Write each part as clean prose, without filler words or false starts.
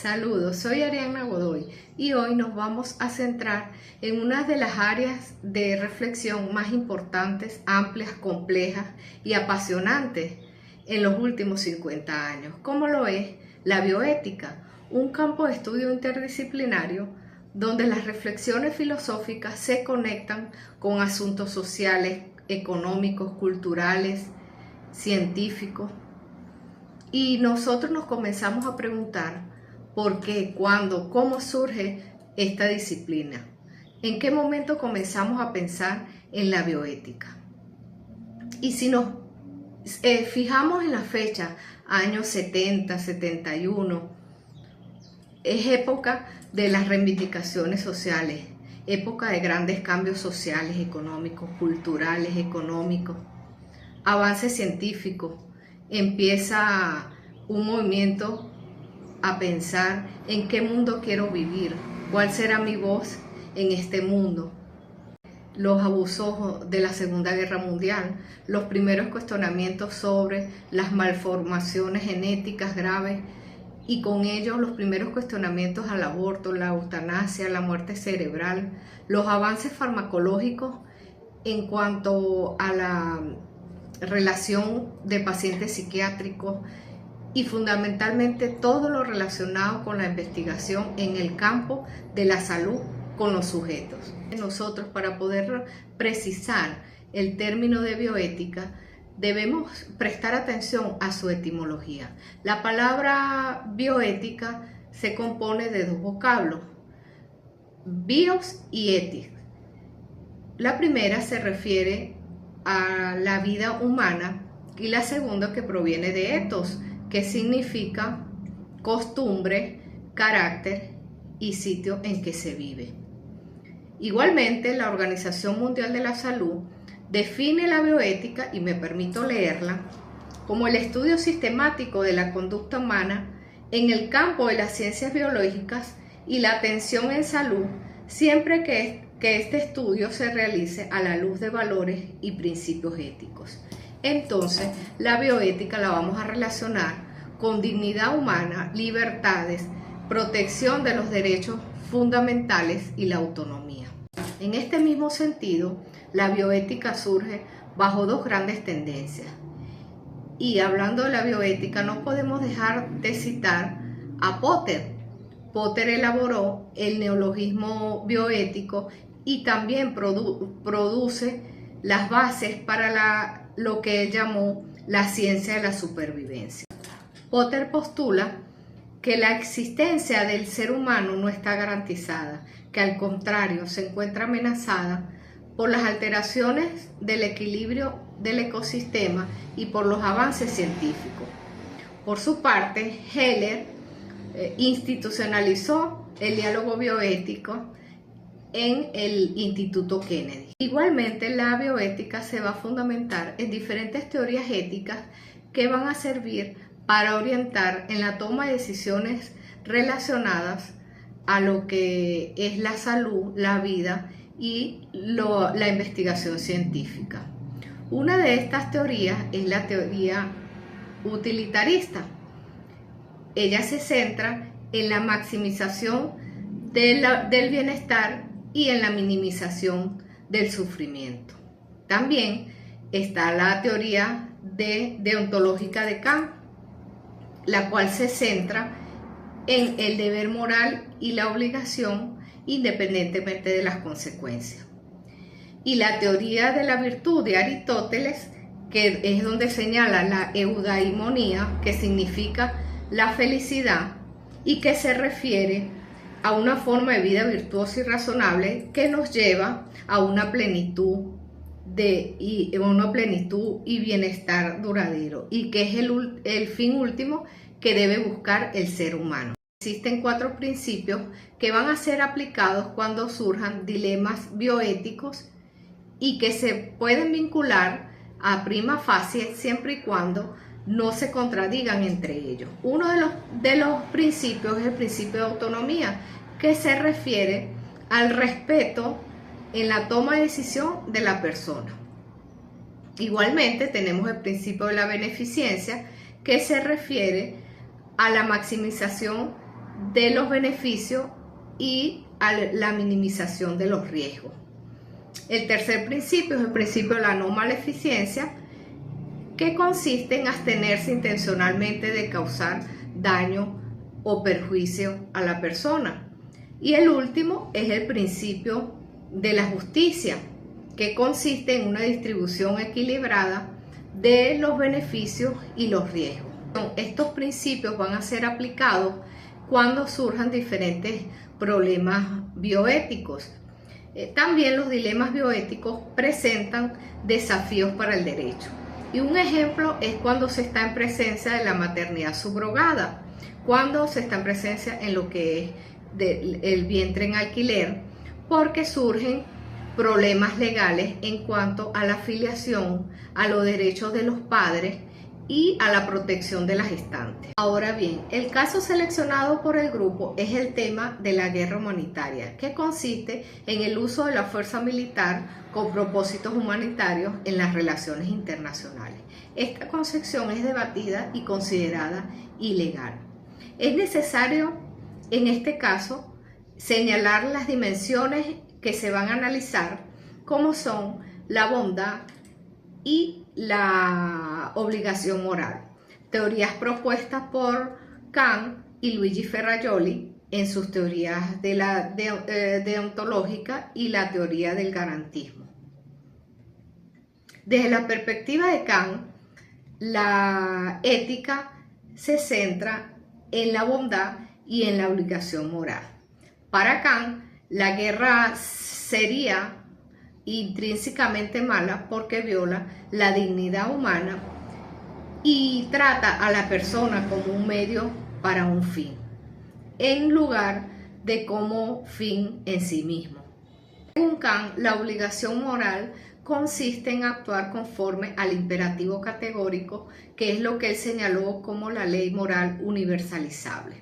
Saludos, soy Ariana Godoy y hoy nos vamos a centrar en una de las áreas de reflexión más importantes, amplias, complejas y apasionantes en los últimos 50 años, como lo es la bioética, un campo de estudio interdisciplinario donde las reflexiones filosóficas se conectan con asuntos sociales, económicos, culturales, científicos. Y nosotros nos comenzamos a preguntar por qué, cuándo, cómo surge esta disciplina. ¿En qué momento comenzamos a pensar en la bioética? Y si nos fijamos en la fecha, años 70, 71, es época de las reivindicaciones sociales, época de grandes cambios sociales, económicos, culturales, económicos, avances científicos. Empieza un movimiento a pensar en qué mundo quiero vivir, cuál será mi voz en este mundo. Los abusos de la Segunda Guerra Mundial, los primeros cuestionamientos sobre las malformaciones genéticas graves y con ello los primeros cuestionamientos al aborto, la eutanasia, la muerte cerebral, los avances farmacológicos en cuanto a la relación de pacientes psiquiátricos y fundamentalmente todo lo relacionado con la investigación en el campo de la salud con los sujetos. Nosotros, para poder precisar el término de bioética, debemos prestar atención a su etimología. La palabra bioética se compone de dos vocablos, bios y ética. La primera se refiere a la vida humana y la segunda que proviene de ethos, que significa costumbre, carácter y sitio en que se vive. Igualmente, la Organización Mundial de la Salud define la bioética, y me permito leerla, como el estudio sistemático de la conducta humana en el campo de las ciencias biológicas y la atención en salud, siempre que este estudio se realice a la luz de valores y principios éticos. Entonces, la bioética la vamos a relacionar con dignidad humana, libertades, protección de los derechos fundamentales y la autonomía. En este mismo sentido, la bioética surge bajo dos grandes tendencias. Y hablando de la bioética, no podemos dejar de citar a Potter. Potter elaboró el neologismo bioético y también produce las bases para lo que él llamó la ciencia de la supervivencia. Potter postula que la existencia del ser humano no está garantizada, que al contrario se encuentra amenazada por las alteraciones del equilibrio del ecosistema y por los avances científicos. Por su parte, Heller institucionalizó el diálogo bioético en el Instituto Kennedy. Igualmente, la bioética se va a fundamentar en diferentes teorías éticas que van a servir para orientar en la toma de decisiones relacionadas a lo que es la salud, la vida y la investigación científica. Una de estas teorías es la teoría utilitarista. Ella se centra en la maximización del bienestar y en la minimización del sufrimiento. También está la teoría deontológica de Kant, la cual se centra en el deber moral y la obligación independientemente de las consecuencias. Y la teoría de la virtud de Aristóteles, que es donde señala la eudaimonía, que significa la felicidad y que se refiere a una forma de vida virtuosa y razonable que nos lleva a una plenitud y bienestar duradero, y que es el fin último que debe buscar el ser humano. Existen 4 principios que van a ser aplicados cuando surjan dilemas bioéticos y que se pueden vincular a prima facie siempre y cuando no se contradigan entre ellos. Uno de los principios es el principio de autonomía, que se refiere al respeto en la toma de decisión de la persona. Igualmente tenemos el principio de la beneficencia, que se refiere a la maximización de los beneficios y a la minimización de los riesgos. El tercer principio es el principio de la no maleficencia, que consiste en abstenerse intencionalmente de causar daño o perjuicio a la persona. Y el último es el principio de la justicia, que consiste en una distribución equilibrada de los beneficios y los riesgos. Estos principios van a ser aplicados cuando surjan diferentes problemas bioéticos. También los dilemas bioéticos presentan desafíos para el derecho. Y un ejemplo es cuando se está en presencia de la maternidad subrogada, cuando se está en presencia en lo que es el vientre en alquiler, porque surgen problemas legales en cuanto a la filiación, a los derechos de los padres y a la protección de las gestantes. Ahora bien, el caso seleccionado por el grupo es el tema de la guerra humanitaria, que consiste en el uso de la fuerza militar con propósitos humanitarios en las relaciones internacionales. Esta concepción es debatida y considerada ilegal. Es necesario, en este caso, señalar las dimensiones que se van a analizar, como son la bondad y la obligación moral, teorías propuestas por Kant y Luigi Ferrajoli en sus teorías de la deontológica y la teoría del garantismo. Desde la perspectiva de Kant, la ética se centra en la bondad y en la obligación moral. Para Kant, la guerra sería intrínsecamente mala porque viola la dignidad humana y trata a la persona como un medio para un fin, en lugar de como fin en sí mismo. Según Kant, la obligación moral consiste en actuar conforme al imperativo categórico, que es lo que él señaló como la ley moral universalizable.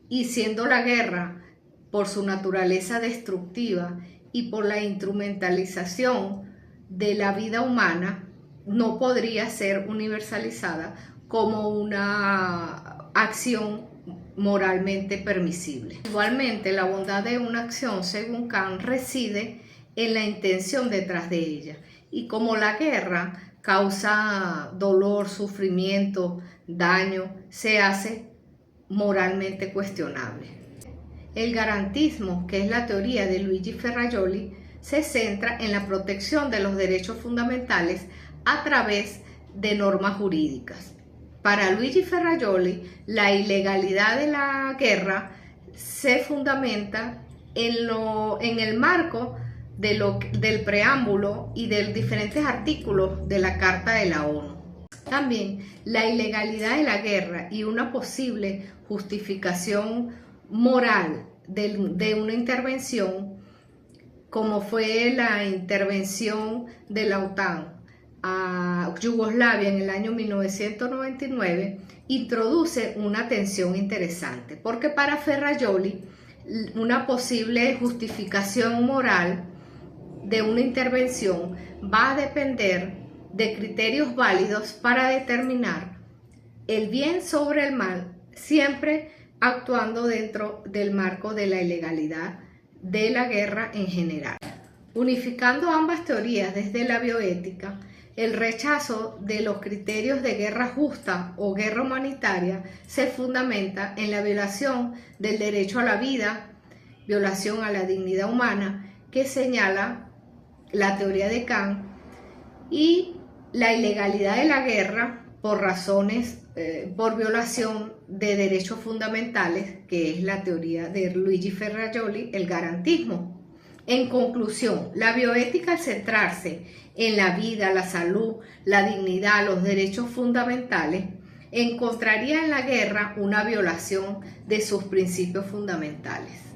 Y siendo la guerra, por su naturaleza destructiva y por la instrumentalización de la vida humana, no podría ser universalizada como una acción moralmente permisible. Igualmente, la bondad de una acción, según Kant, reside en la intención detrás de ella. Y como la guerra causa dolor, sufrimiento, daño, se hace moralmente cuestionable. El garantismo, que es la teoría de Luigi Ferrajoli, se centra en la protección de los derechos fundamentales a través de normas jurídicas. Para Luigi Ferrajoli, la ilegalidad de la guerra se fundamenta en el marco del preámbulo y de diferentes artículos de la Carta de la ONU. También la ilegalidad de la guerra y una posible justificación moral de una intervención, como fue la intervención de la OTAN a Yugoslavia en el año 1999, introduce una tensión interesante, porque para Ferrajoli una posible justificación moral de una intervención va a depender de criterios válidos para determinar el bien sobre el mal, siempre actuando dentro del marco de la ilegalidad de la guerra en general. Unificando ambas teorías desde la bioética, el rechazo de los criterios de guerra justa o guerra humanitaria se fundamenta en la violación del derecho a la vida, violación a la dignidad humana, que señala la teoría de Kant, y la ilegalidad de la guerra por razones, por violación de derechos fundamentales, que es la teoría de Luigi Ferrajoli, el garantismo. En conclusión, la bioética, al centrarse en la vida, la salud, la dignidad, los derechos fundamentales, encontraría en la guerra una violación de sus principios fundamentales.